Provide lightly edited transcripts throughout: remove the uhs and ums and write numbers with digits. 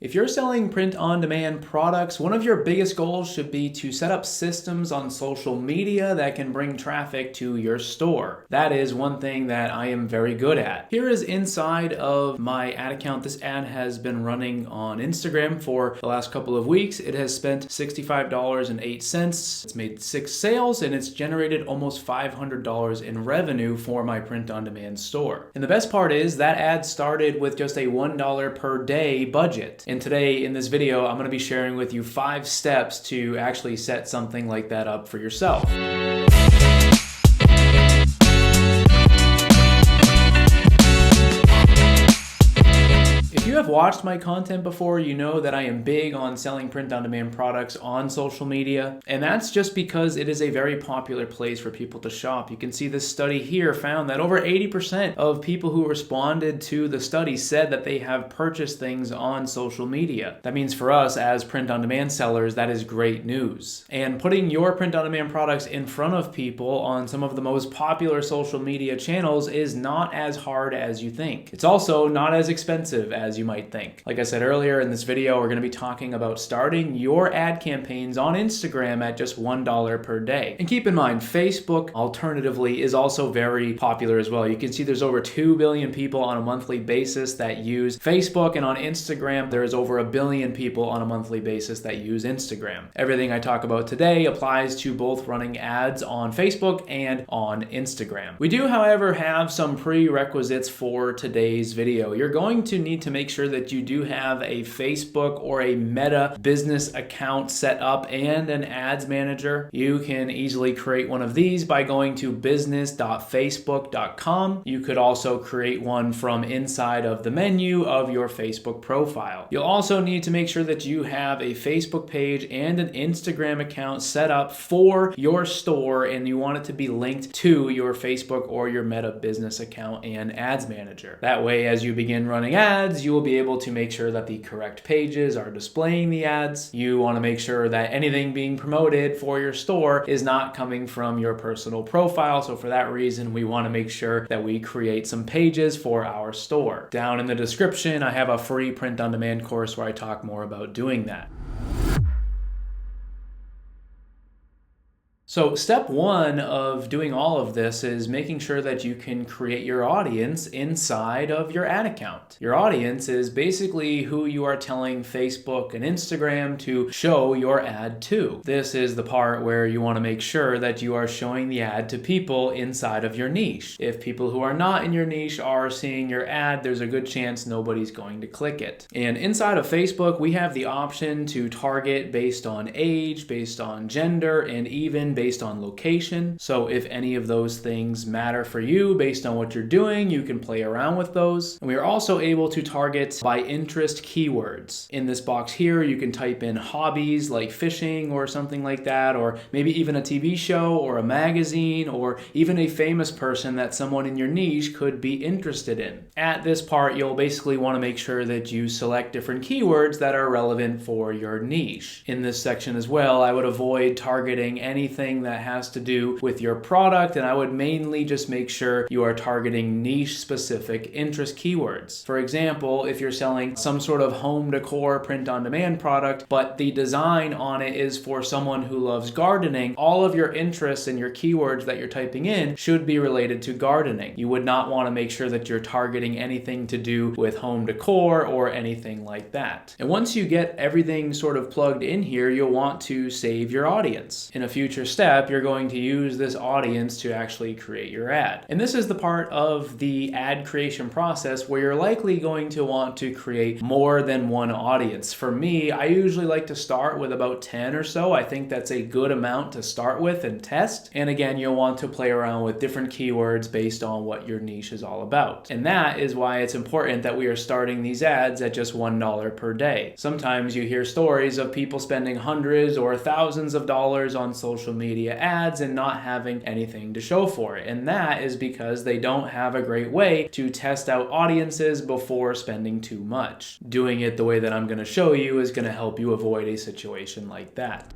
If you're selling print-on-demand products, one of your biggest goals should be to set up systems on social media that can bring traffic to your store. That is one thing that I am very good at. Here is inside of my ad account. This ad has been running on Instagram for the last couple of weeks. It has spent $65.08. It's made 6 sales and it's generated almost $500 in revenue for my print-on-demand store. And the best part is that ad started with just a $1 per day budget. And today in this video, I'm going to be sharing with you 5 steps to actually set something like that up for yourself. If you have watched my content before, you know that I am big on selling print-on-demand products on social media, and that's just because it is a very popular place for people to shop. You can see this study here found that over 80% of people who responded to the study said that they have purchased things on social media. That means for us as print-on-demand sellers, that is great news. And putting your print-on-demand products in front of people on some of the most popular social media channels is not as hard as you think. It's also not as expensive as you might think. Like I said earlier in this video, we're going to be talking about starting your ad campaigns on Instagram at just $1 per day. And keep in mind, Facebook alternatively is also very popular as well. You can see there's over 2 billion people on a monthly basis that use Facebook, and on Instagram there's over 1 billion people on a monthly basis that use Instagram. Everything I talk about today applies to both running ads on Facebook and on Instagram. We do, however, have some prerequisites for today's video. You're going to need to make sure that you do have a Facebook or a Meta business account set up and an ads manager. You can easily create one of these by going to business.facebook.com. You could also create one from inside of the menu of your Facebook profile. You'll also need to make sure that you have a Facebook page and an Instagram account set up for your store, and you want it to be linked to your Facebook or your Meta business account and ads manager. That way, as you begin running ads, you will be able to make sure that the correct pages are displaying the ads. You want to make sure that anything being promoted for your store is not coming from your personal profile. So for that reason, we want to make sure that we create some pages for our store. Down in the description, I have a free print-on-demand course where I talk more about doing that. So step 1 of doing all of this is making sure that you can create your audience inside of your ad account. Your audience is basically who you are telling Facebook and Instagram to show your ad to. This is the part where you want to make sure that you are showing the ad to people inside of your niche. If people who are not in your niche are seeing your ad, there's a good chance nobody's going to click it. And inside of Facebook, we have the option to target based on age, based on gender, and even based on location. So if any of those things matter for you based on what you're doing, you can play around with those. And we are also able to target by interest keywords. In this box here, you can type in hobbies like fishing or something like that, or maybe even a TV show or a magazine, or even a famous person that someone in your niche could be interested in. At this part, you'll basically want to make sure that you select different keywords that are relevant for your niche. In this section as well, I would avoid targeting anything that has to do with your product, and I would mainly just make sure you are targeting niche specific interest keywords. For example, if you're selling some sort of home decor print-on-demand product, but the design on it is for someone who loves gardening, all of your interests and your keywords that you're typing in should be related to gardening. You would not want to make sure that you're targeting anything to do with home decor or anything like that. And once you get everything sort of plugged in here, you'll want to save your audience. In a future step, you're going to use this audience to actually create your ad. And this is the part of the ad creation process where you're likely going to want to create more than one audience. For me, I usually like to start with about 10 or so. I think that's a good amount to start with and test. And again, you'll want to play around with different keywords based on what your niche is all about. And that is why it's important that we are starting these ads at just $1 per day. Sometimes you hear stories of people spending hundreds or thousands of dollars on social media ads and not having anything to show for it. And that is because they don't have a great way to test out audiences before spending too much. Doing it the way that I'm going to show you is going to help you avoid a situation. a situation like that.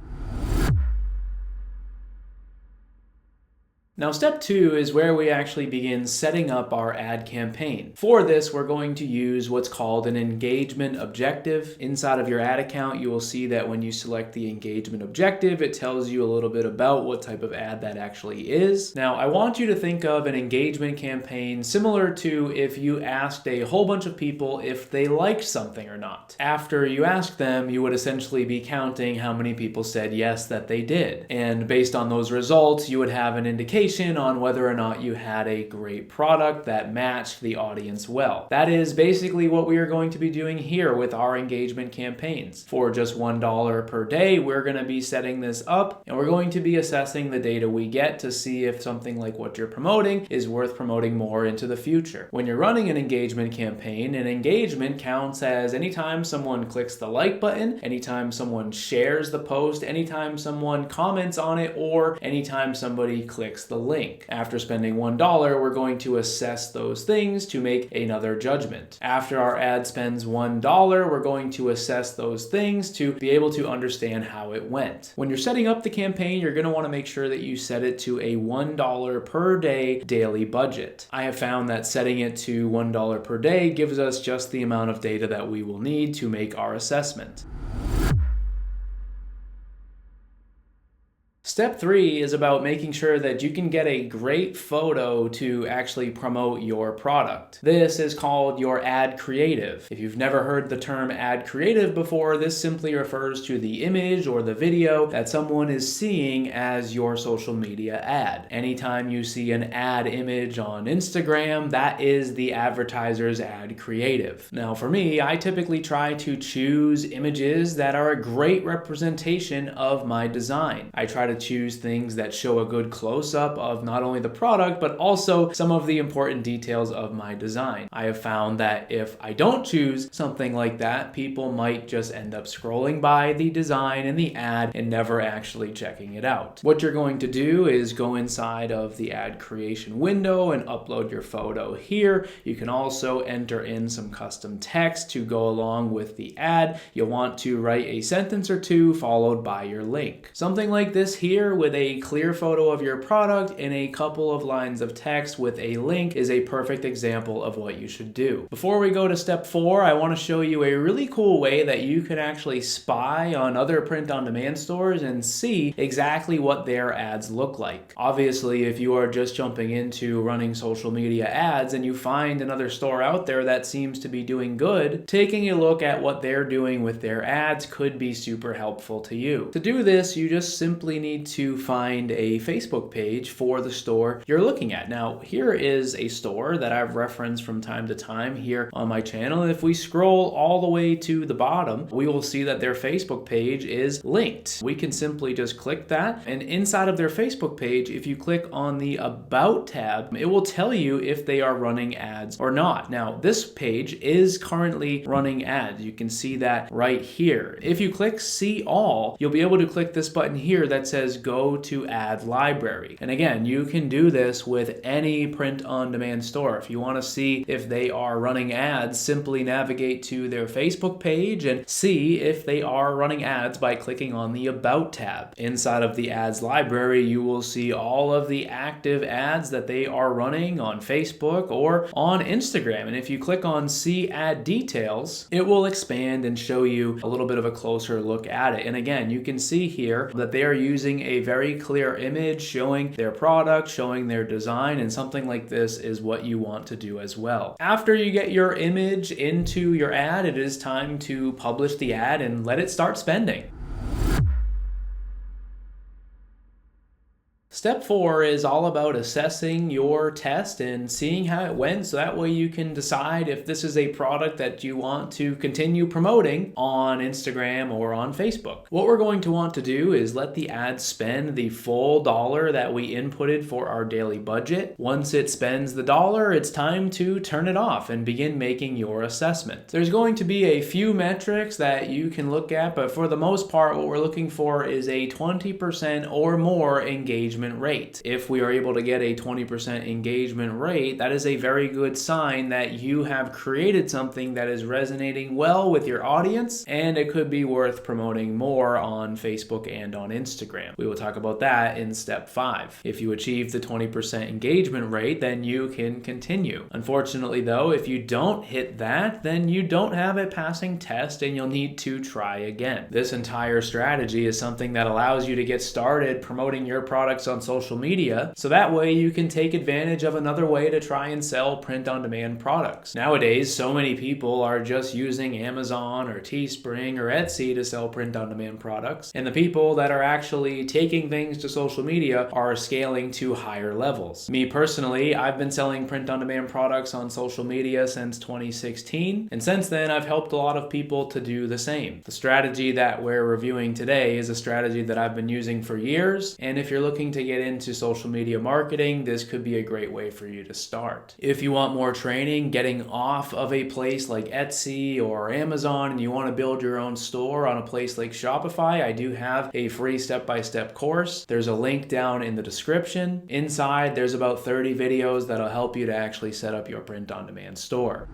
Now, step 2 is where we actually begin setting up our ad campaign. For this, we're going to use what's called an engagement objective. Inside of your ad account, you will see that when you select the engagement objective, it tells you a little bit about what type of ad that actually is. Now, I want you to think of an engagement campaign similar to if you asked a whole bunch of people if they liked something or not. After you asked them, you would essentially be counting how many people said yes that they did. And based on those results, you would have an indication on whether or not you had a great product that matched the audience well. That is basically what we are going to be doing here with our engagement campaigns. For just $1 per day, we're going to be setting this up, and we're going to be assessing the data we get to see if something like what you're promoting is worth promoting more into the future. When you're running an engagement campaign, an engagement counts as anytime someone clicks the like button, anytime someone shares the post, anytime someone comments on it, or anytime somebody clicks the link. After spending $1, we're going to assess those things to make another judgment. After our ad spends $1, we're going to assess those things to be able to understand how it went. When you're setting up the campaign, you're going to want to make sure that you set it to a $1 per day daily budget. I have found that setting it to $1 per day gives us just the amount of data that we will need to make our assessment. Step 3 is about making sure that you can get a great photo to actually promote your product. This is called your ad creative. If you've never heard the term ad creative before, this simply refers to the image or the video that someone is seeing as your social media ad. Anytime you see an ad image on Instagram, that is the advertiser's ad creative. Now for me, I typically try to choose images that are a great representation of my design. I try to choose things that show a good close-up of not only the product, but also some of the important details of my design. I have found that if I don't choose something like that, people might just end up scrolling by the design and the ad and never actually checking it out. What you're going to do is go inside of the ad creation window and upload your photo here. You can also enter in some custom text to go along with the ad. You'll want to write a sentence or two followed by your link. Something like this here with a clear photo of your product and a couple of lines of text with a link is a perfect example of what you should do. Before we go to step 4, I want to show you a really cool way that you can actually spy on other print-on-demand stores and see exactly what their ads look like. Obviously, if you are just jumping into running social media ads and you find another store out there that seems to be doing good, taking a look at what they're doing with their ads could be super helpful to you. To do this, you just simply need to find a Facebook page for the store you're looking at. Now, here is a store that I've referenced from time to time here on my channel. And if we scroll all the way to the bottom, we will see that their Facebook page is linked. We can simply just click that. And inside of their Facebook page, if you click on the About tab, it will tell you if they are running ads or not. Now, this page is currently running ads. You can see that right here. If you click See All, you'll be able to click this button here that says Go to Ad Library. And again, you can do this with any print-on-demand store. If you want to see if they are running ads, simply navigate to their Facebook page and see if they are running ads by clicking on the About tab. Inside of the Ads Library, you will see all of the active ads that they are running on Facebook or on Instagram. And if you click on See Ad Details, it will expand and show you a little bit of a closer look at it. And again, you can see here that they are using a very clear image showing their product, showing their design, and something like this is what you want to do as well. After you get your image into your ad, it is time to publish the ad and let it start spending. Step 4 is all about assessing your test and seeing how it went, so that way you can decide if this is a product that you want to continue promoting on Instagram or on Facebook. What we're going to want to do is let the ad spend the full dollar that we inputted for our daily budget. Once it spends the dollar, it's time to turn it off and begin making your assessment. There's going to be a few metrics that you can look at, but for the most part, what we're looking for is a 20% or more engagement engagement rate. If we are able to get a 20% engagement rate, that is a very good sign that you have created something that is resonating well with your audience, and it could be worth promoting more on Facebook and on Instagram. We will talk about that in step 5. If you achieve the 20% engagement rate, then you can continue. Unfortunately though, if you don't hit that, then you don't have a passing test and you'll need to try again. This entire strategy is something that allows you to get started promoting your products on social media, so that way you can take advantage of another way to try and sell print-on-demand products. Nowadays, so many people are just using Amazon or Teespring or Etsy to sell print-on-demand products, and the people that are actually taking things to social media are scaling to higher levels. Me personally, I've been selling print-on-demand products on social media since 2016, and since then I've helped a lot of people to do the same. The strategy that we're reviewing today is a strategy that I've been using for years, and if you're looking to get into social media marketing, this could be a great way for you to start. If you want more training getting off of a place like Etsy or Amazon and you want to build your own store on a place like Shopify, I do have a free step-by-step course. There's a link down in the description. Inside, there's about 30 videos that'll help you to actually set up your print-on-demand store.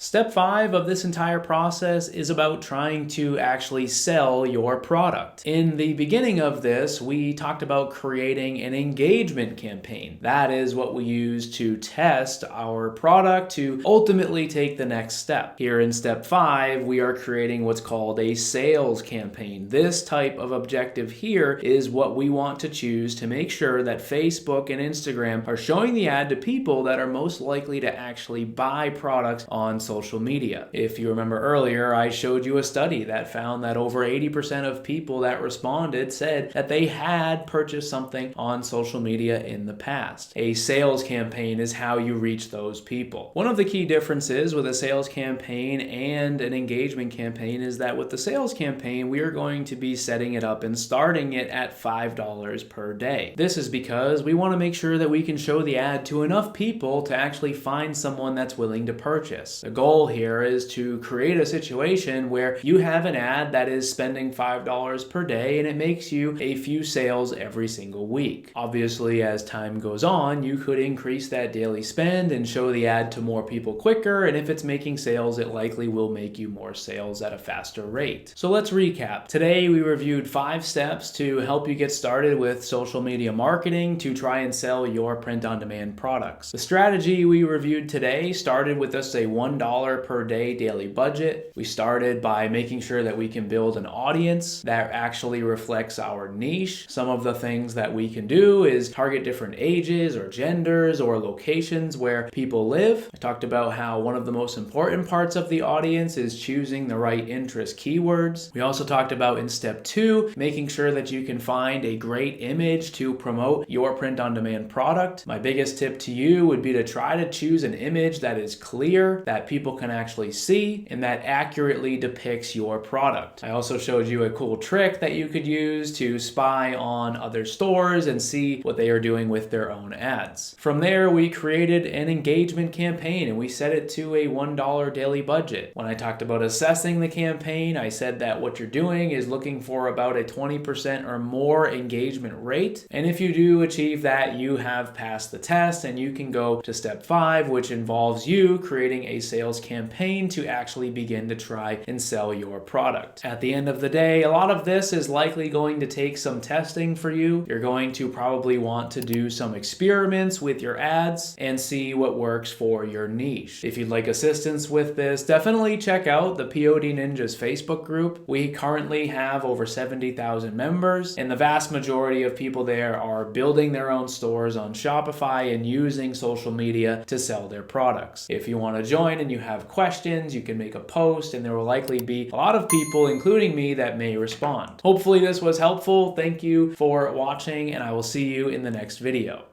Step 5 of this entire process is about trying to actually sell your product. In the beginning of this, we talked about creating an engagement campaign. That is what we use to test our product to ultimately take the next step. Here in step 5, we are creating what's called a sales campaign. This type of objective here is what we want to choose to make sure that Facebook and Instagram are showing the ad to people that are most likely to actually buy products on social media. If you remember earlier, I showed you a study that found that over 80% of people that responded said that they had purchased something on social media in the past. A sales campaign is how you reach those people. One of the key differences with a sales campaign and an engagement campaign is that with the sales campaign, we are going to be setting it up and starting it at $5 per day. This is because we want to make sure that we can show the ad to enough people to actually find someone that's willing to purchase. The goal here is to create a situation where you have an ad that is spending $5 per day and it makes you a few sales every single week. Obviously, as time goes on, you could increase that daily spend and show the ad to more people quicker, and if it's making sales, it likely will make you more sales at a faster rate. So let's recap. Today, we reviewed 5 steps to help you get started with social media marketing to try and sell your print-on-demand products. The strategy we reviewed today started with us a $1 per day daily budget. We started by making sure that we can build an audience that actually reflects our niche. Some of the things that we can do is target different ages or genders or locations where people live. I talked about how one of the most important parts of the audience is choosing the right interest keywords. We also talked about in step 2, making sure that you can find a great image to promote your print-on-demand product. My biggest tip to you would be to try to choose an image that is clear, that people can actually see, and that accurately depicts your product. I also showed you a cool trick that you could use to spy on other stores and see what they are doing with their own ads. From there, we created an engagement campaign and we set it to a $1 daily budget. When I talked about assessing the campaign, I said that what you're doing is looking for about a 20% or more engagement rate. And if you do achieve that, you have passed the test and you can go to step 5, which involves you creating a sales campaign to actually begin to try and sell your product. At the end of the day, a lot of this is likely going to take some testing for you. You're going to probably want to do some experiments with your ads and see what works for your niche. If you'd like assistance with this, definitely check out the POD Ninjas Facebook group. We currently have over 70,000 members, and the vast majority of people there are building their own stores on Shopify and using social media to sell their products. If you want to join and you have questions, you can make a post and there will likely be a lot of people, including me, that may respond. Hopefully this was helpful. Thank you for watching, and I will see you in the next video.